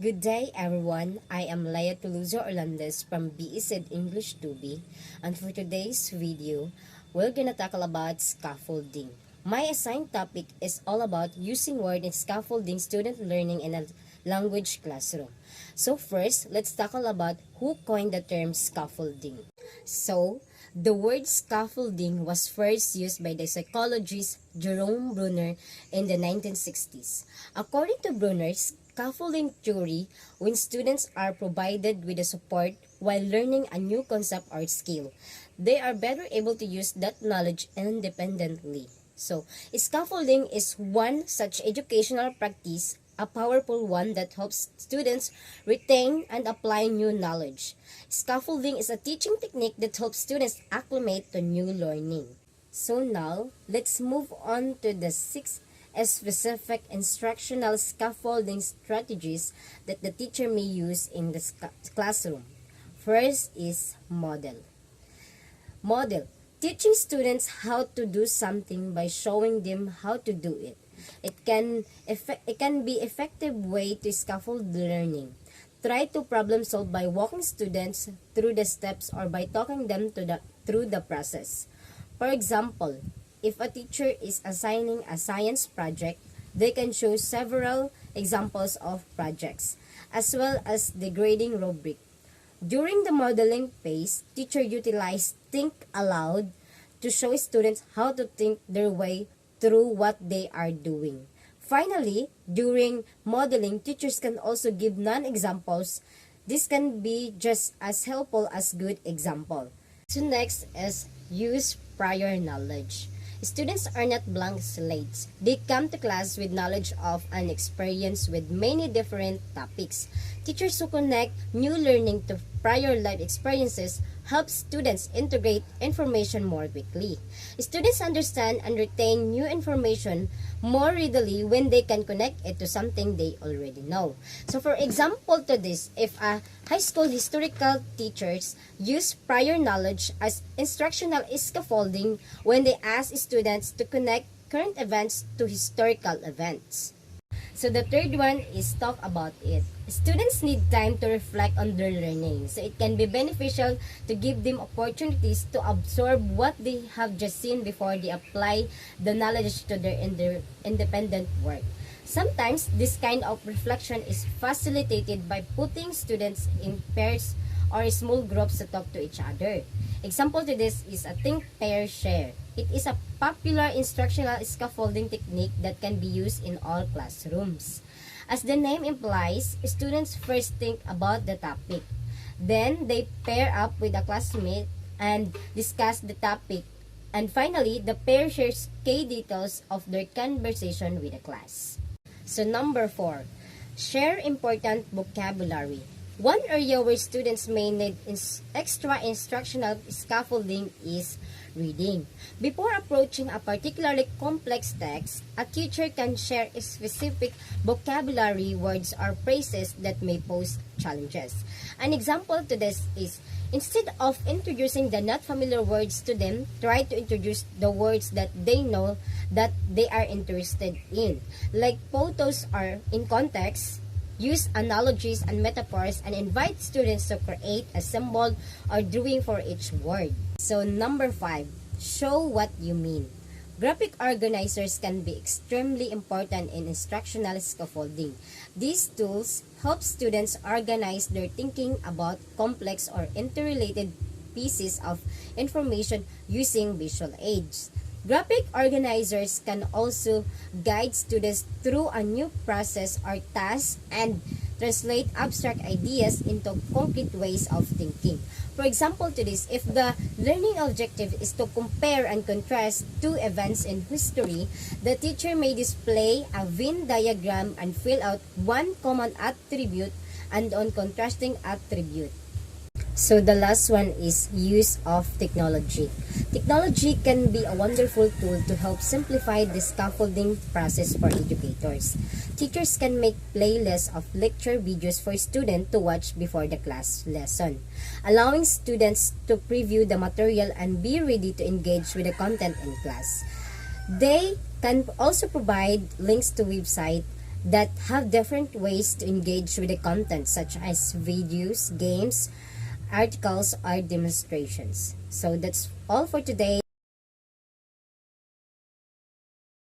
Good day, everyone. I am Leia Tuluzo Orlandes from BEZ English 2B, and for today's video, we're gonna tackle about scaffolding. My assigned topic is all about using word in scaffolding student learning in a language classroom. So first, let's tackle about who coined the term scaffolding. So, the word scaffolding was first used by the psychologist Jerome Bruner in the 1960s. According to Bruner, scaffolding theory, when students are provided with the support while learning a new concept or skill, they are better able to use that knowledge independently. So, scaffolding is one such educational practice, a powerful one that helps students retain and apply new knowledge. Scaffolding is a teaching technique that helps students acclimate to new learning. So now, let's move on to the 6 specific instructional scaffolding strategies that the teacher may use in the classroom. First is model. Model. Teaching students how to do something by showing them how to do it. It can be effective way to scaffold learning. Try to problem solve by walking students through the steps or by talking them through the process. For example, if a teacher is assigning a science project, they can show several examples of projects, as well as the grading rubric. During the modeling phase, teacher utilized think aloud to show students how to think their way through what they are doing. Finally, during modeling, teachers can also give non-examples. This can be just as helpful as good example. So next is use prior knowledge. Students are not blank slates. They come to class with knowledge of and experience with many different topics. Teachers who connect new learning to prior life experiences help students integrate information more quickly. Students understand and retain new information more readily when they can connect it to something they already know. So for example to this, if a high school historical teachers use prior knowledge as instructional scaffolding when they ask students to connect current events to historical events. So the third one is talk about it. Students need time to reflect on their learning. So it can be beneficial to give them opportunities to absorb what they have just seen before they apply the knowledge to their independent work. Sometimes this kind of reflection is facilitated by putting students in pairs or small groups to talk to each other. Example to this is a think, pair, share. It is a popular instructional scaffolding technique that can be used in all classrooms. As the name implies, students first think about the topic. Then they pair up with a classmate and discuss the topic. And finally, the pair shares key details of their conversation with the class. So number 4, share important vocabulary. One area where students may need extra instructional scaffolding is reading. Before approaching a particularly complex text, a teacher can share specific vocabulary, words, or phrases that may pose challenges. An example to this is, instead of introducing the not familiar words to them, try to introduce the words that they know that they are interested in. Like photos are in context, use analogies and metaphors, and invite students to create a symbol or drawing for each word. So number 5, show what you mean. Graphic organizers can be extremely important in instructional scaffolding. These tools help students organize their thinking about complex or interrelated pieces of information using visual aids. Graphic organizers can also guide students through a new process or task and translate abstract ideas into concrete ways of thinking. For example to this, if the learning objective is to compare and contrast two events in history, the teacher may display a Venn diagram and fill out one common attribute and one contrasting attribute. So the last one is use of technology. Technology can be a wonderful tool to help simplify the scaffolding process for educators. Teachers can make playlists of lecture videos for students to watch before the class lesson, allowing students to preview the material and be ready to engage with the content in class. They can also provide links to websites that have different ways to engage with the content, such as videos, games, articles, or demonstrations. So that's all for today.